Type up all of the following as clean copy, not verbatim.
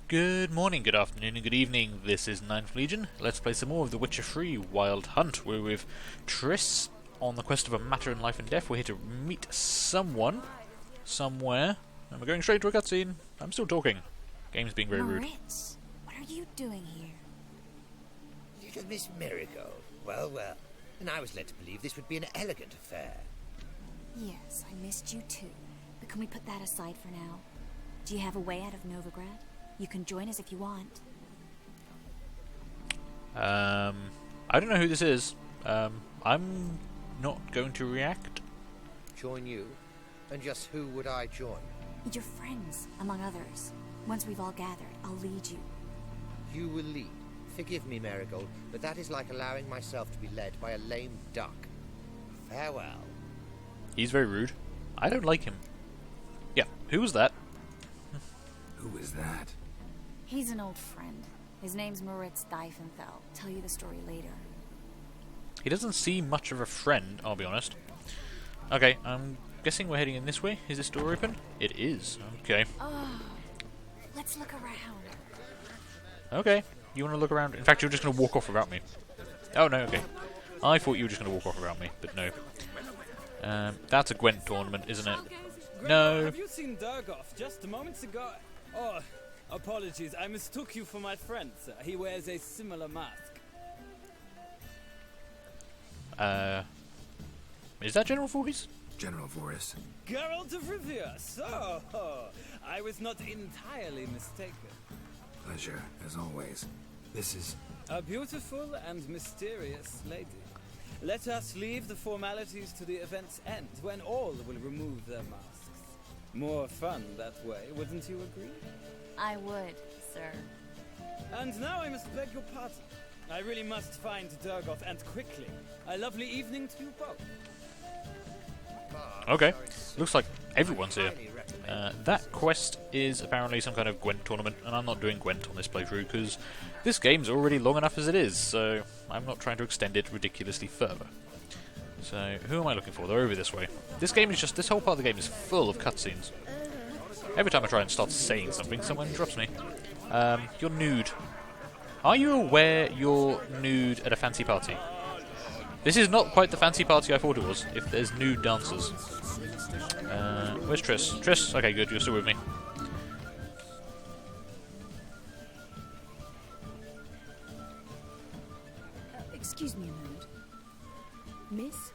Good morning, good afternoon, and good evening. This is Ninth Legion. Let's play some more of The Witcher 3 Wild Hunt. We're with Triss on the quest of a matter in life and death. We're here to meet someone, somewhere, and we're going straight to a cutscene. I'm still talking. Game's being very rude. Moritz, what are you doing here? Little Miss Miracle. Well, well. And I was led to believe this would be an elegant affair. Yes, I missed you too. But can we put that aside for now? Do you have a way out of Novigrad? You can join us if you want. I don't know who this is. I'm not going to react. Join you? And just who would I join? Your friends, among others. Once we've all gathered, I'll lead you. You will lead. Forgive me, Marigold, but that is like allowing myself to be led by a lame duck. Farewell. He's very rude. I don't like him. Yeah, who was that? Who is that? He's an old friend. His name's Moritz Diefenthal. Tell you the story later. He doesn't seem much of a friend, I'll be honest. Okay, I'm guessing we're heading in this way. Is this door open? It is. Okay. Oh, let's look around. Okay. You want to look around? In fact, you're just going to walk off without me. Oh, no, okay. I thought you were just going to walk off without me, but no. That's a Gwent tournament, isn't it? No. Have you seen Durgoff just moments ago? Oh, apologies. I mistook you for my friend, sir. He wears a similar mask. Is that General Voorhees? General Voris. Geralt of Rivia. So, I was not entirely mistaken. Pleasure, as always. This is... A beautiful and mysterious lady. Let us leave the formalities to the event's end, when all will remove their masks. More fun that way, wouldn't you agree? I would, sir. And now I must beg your pardon. I really must find Durgoff, and quickly. A lovely evening to you both. Okay. Looks like everyone's here. That quest is apparently some kind of Gwent tournament, and I'm not doing Gwent on this playthrough because this game's already long enough as it is, so I'm not trying to extend it ridiculously further. So, who am I looking for? They're over this way. This game is just, this whole part of the game is full of cutscenes. Every time I try and start saying something, someone interrupts me. You're nude. Are you aware you're nude at a fancy party? This is not quite the fancy party I thought it was, if there's nude dancers. Where's Triss? Triss? Okay, good, you're still with me. Excuse me a moment. Miss?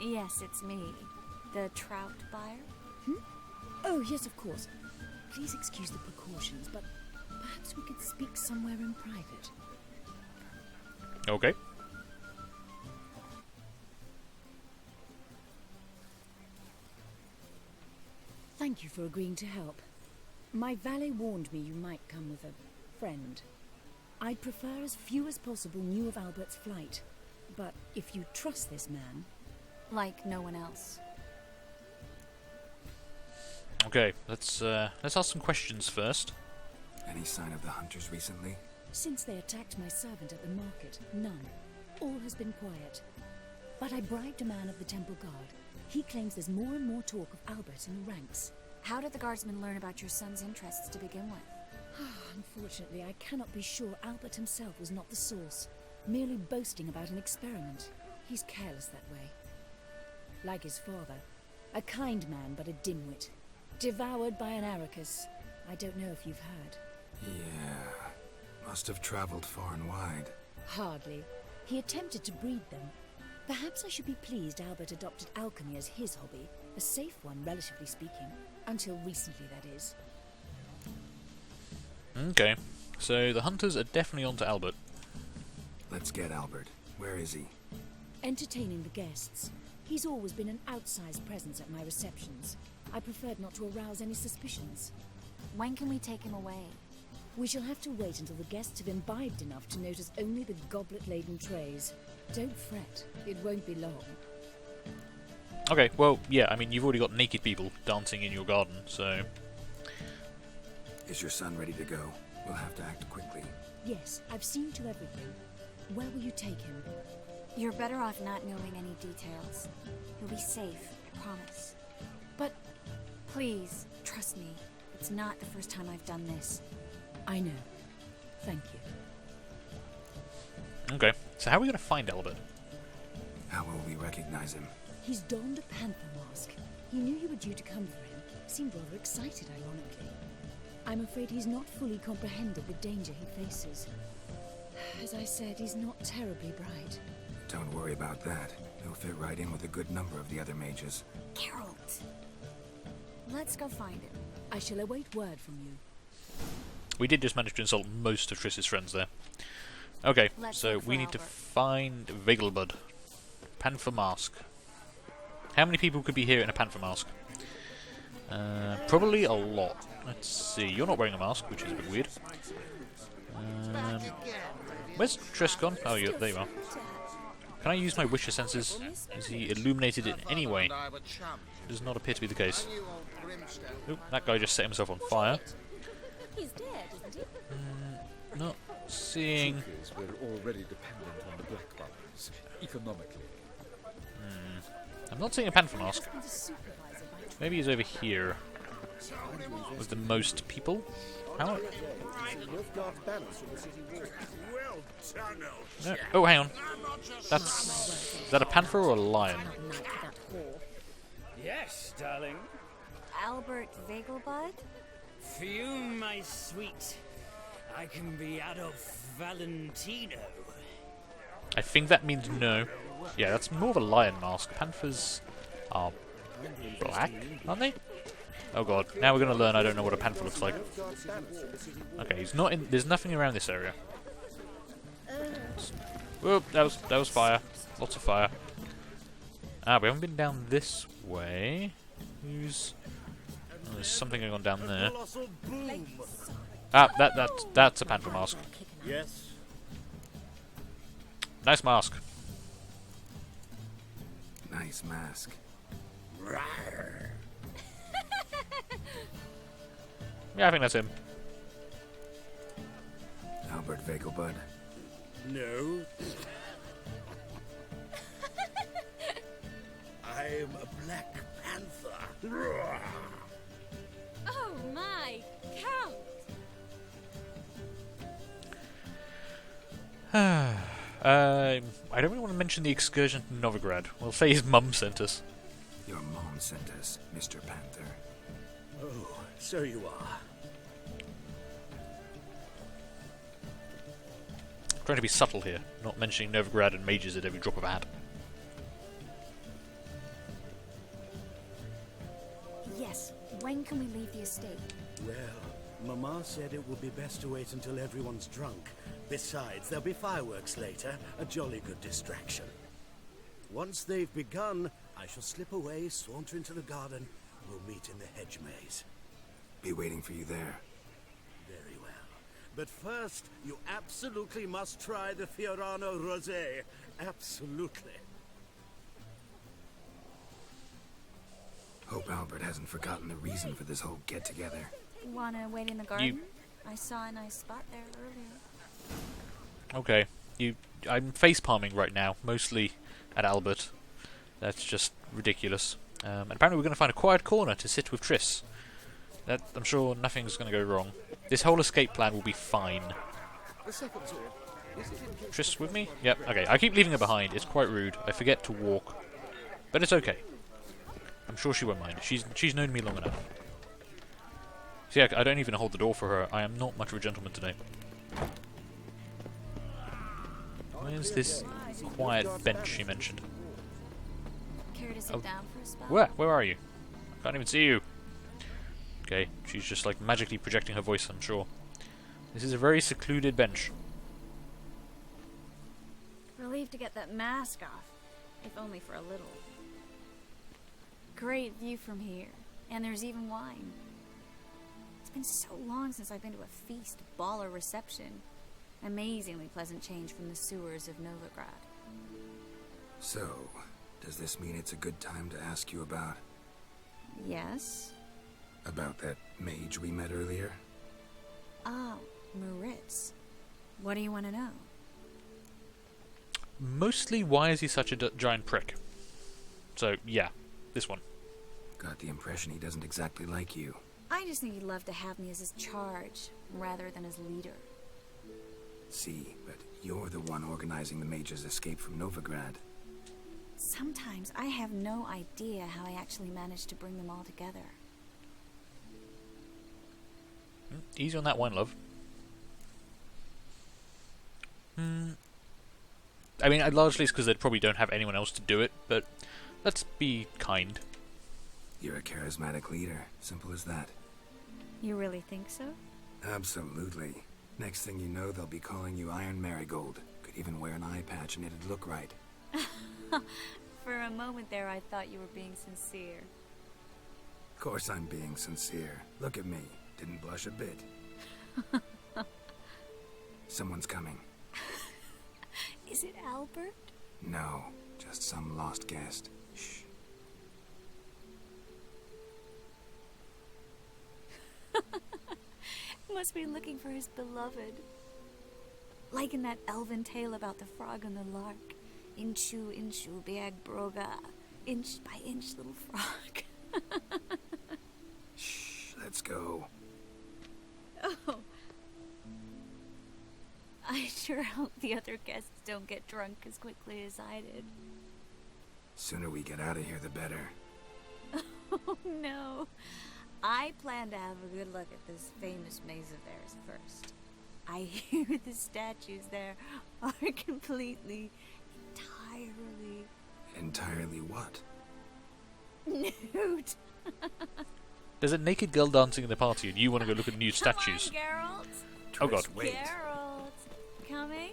Yes, it's me. The trout buyer? Oh, yes, of course. Please excuse the precautions, but perhaps we could speak somewhere in private. Okay. Thank you for agreeing to help. My valet warned me you might come with a friend. I'd prefer as few as possible knew of Albert's flight, but if you trust this man... Like no one else. Okay, let's ask some questions first. Any sign of the hunters recently? Since they attacked my servant at the market, none. All has been quiet. But I bribed a man of the Temple Guard. He claims there's more and more talk of Albert in the ranks. How did the guardsmen learn about your son's interests to begin with? Unfortunately, I cannot be sure Albert himself was not the source, merely boasting about an experiment. He's careless that way. Like his father, a kind man but a dimwit. Devoured by an Arrakis. I don't know if you've heard. Yeah. Must have traveled far and wide. Hardly. He attempted to breed them. Perhaps I should be pleased Albert adopted alchemy as his hobby. A safe one, relatively speaking. Until recently, that is. Okay, so the hunters are definitely onto Albert. Let's get Albert. Where is he? Entertaining the guests. He's always been an outsized presence at my receptions. I preferred not to arouse any suspicions. When can we take him away? We shall have to wait until the guests have imbibed enough to notice only the goblet-laden trays. Don't fret, it won't be long. Okay, well, yeah, I mean, you've already got naked people dancing in your garden, so... Is your son ready to go? We'll have to act quickly. Yes, I've seen to everything. Where will you take him? You're better off not knowing any details. He'll be safe, I promise. But please, trust me. It's not the first time I've done this. I know. Thank you. Okay, so how are we going to find Albert? How will we recognize him? He's donned a panther mask. He knew you were due to come for him. Seemed rather excited, ironically. I'm afraid he's not fully comprehended the danger he faces. As I said, he's not terribly bright. Don't worry about that. He'll fit right in with a good number of the other mages. Geralt! Let's go find him. I shall await word from you. We did just manage to insult most of Triss's friends there. Okay, Let's so look for we need to Albert. find Vegelbud. Panther mask. How many people could be here in a panther mask? Probably a lot. Let's see. You're not wearing a mask, which is a bit weird. Where's Triss gone? Oh, there you are. Can I use my Wisher senses? Is he illuminated in any way? Does not appear to be the case. Oop, that guy just set himself on fire. He's dead, isn't he? Not seeing... We're already dependent on the black bubbles, economically. I'm not seeing a panther mask. Maybe he's over here. With the most people? How? No. Oh, hang on. Is that a panther or a lion? Yes, darling. Albert Vegelbud? For you, my sweet, I can be Adolf Valentino. I think that means no. Yeah, that's more of a lion mask. Panthers are black, aren't they? Oh god, now we're going to learn I don't know what a panther looks like. Okay, he's not in... There's nothing around this area. Whoop, that was fire. Lots of fire. Ah, we haven't been down this way. Who's... Oh, there's something going on down there. Ah, that's a panther mask. Yes. Nice mask. Nice mask. Yeah, I think that's him. Albert Vegelbud. No. I'm a Black Panther. Oh my, Count! I don't really want to mention the excursion to Novigrad. We'll say his mum sent us. Your mom sent us, Mr. Panther. Oh, so you are. Trying to be subtle here, not mentioning Novigrad and mages at every drop of a hat. Yes, when can we leave the estate? Well, Mama said it would be best to wait until everyone's drunk. Besides, there'll be fireworks later, a jolly good distraction. Once they've begun, I shall slip away, saunter into the garden. We'll meet in the hedge maze. Be waiting for you there. Very well. But first, you absolutely must try the Fiorano Rosé. Absolutely. Hope Albert hasn't forgotten the reason for this whole get-together. Wanna wait in the garden? I saw a nice spot there earlier. Okay, I'm face palming right now, mostly at Albert. That's just ridiculous. And apparently we're going to find a quiet corner to sit with Triss. I'm sure nothing's going to go wrong. This whole escape plan will be fine. Triss with me? Yep, okay. I keep leaving her behind. It's quite rude. I forget to walk. But it's okay. I'm sure she won't mind. She's known me long enough. See, I don't even hold the door for her. I am not much of a gentleman today. Where's this quiet bench she mentioned? Care to sit down for a spell? Where are you? I can't even see you. Okay, she's just like magically projecting her voice, I'm sure. This is a very secluded bench. Relieved to get that mask off, if only for a little. Great view from here, and there's even wine. It's been so long since I've been to a feast, ball, or reception. Amazingly pleasant change from the sewers of Novigrad. So, does this mean it's a good time to ask you about... Yes? about that mage we met earlier? Ah, Moritz. What do you want to know? Mostly, why is he such a giant prick? So, yeah, this one. Got the impression he doesn't exactly like you. I just think he'd love to have me as his charge, rather than his leader. See, but you're the one organizing the Major's escape from Novigrad. Sometimes I have no idea how I actually managed to bring them all together. Easy on that one, love. I mean, largely it's because they probably don't have anyone else to do it, but let's be kind. You're a charismatic leader. Simple as that. You really think so? Absolutely. Next thing you know, they'll be calling you Iron Marigold. Could even wear an eye patch and it'd look right. For a moment there, I thought you were being sincere. Of course I'm being sincere. Look at me. Didn't blush a bit. Someone's coming. Is it Albert? No, just some lost guest. Shh. Must be looking for his beloved. Like in that elven tale about the frog and the lark. Inchu, inchu, biag broga. Inch by inch, little frog. Shh, let's go. Oh. I sure hope the other guests don't get drunk as quickly as I did. Sooner we get out of here, the better. Oh no. I plan to have a good look at this famous maze of theirs first. I hear the statues there are completely, Entirely what? nude. There's a naked girl dancing in the party, and you want to go look at nude statues. Come on, Geralt. Oh god. Wait. Geralt. Coming?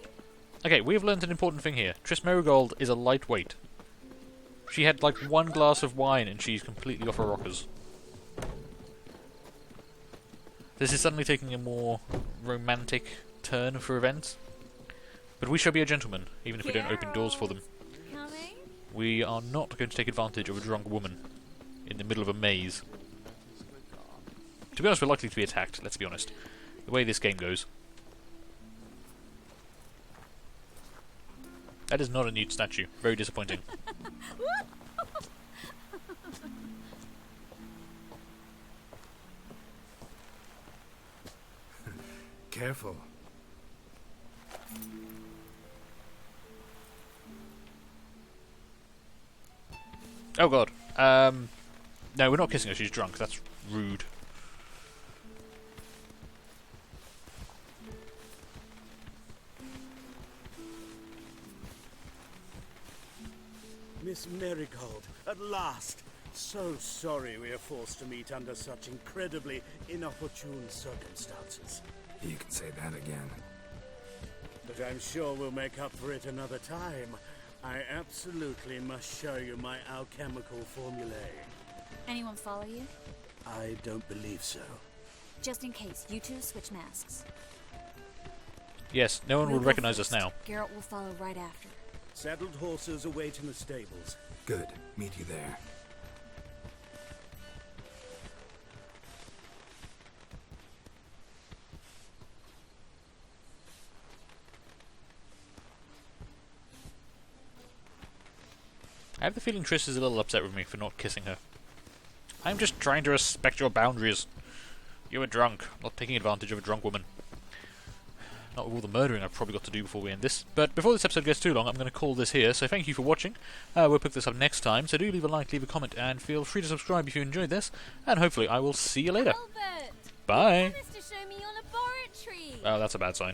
Okay, we have learned an important thing here. Triss Merigold is a lightweight. She had like one glass of wine and she's completely off her rockers. This is suddenly taking a more romantic turn for events. But we shall be a gentleman, even if we don't open doors for them. Coming? We are not going to take advantage of a drunk woman in the middle of a maze. To be honest, we're likely to be attacked, let's be honest. The way this game goes. That is not a nude statue. Very disappointing. Careful. Oh god. No, we're not kissing her, she's drunk. That's rude. Miss Marigold, at last. So sorry we are forced to meet under such incredibly inopportune circumstances. You can say that again. But I'm sure we'll make up for it another time. I absolutely must show you my alchemical formulae. Anyone follow you? I don't believe so. Just in case, you two switch masks. Yes, no one We'll will go recognize us first. now. Geralt will follow right after. Saddled horses await in the stables. Good. Meet you there. I have the feeling Triss is a little upset with me for not kissing her. I'm just trying to respect your boundaries. You were drunk, not taking advantage of a drunk woman. Not with all the murdering I've probably got to do before we end this. But before this episode gets too long, I'm going to call this here. So thank you for watching. We'll pick this up next time. So do leave a like, leave a comment, and feel free to subscribe if you enjoyed this. And hopefully I will see you later. Albert! Bye. You promised to show me your laboratory! Oh, that's a bad sign.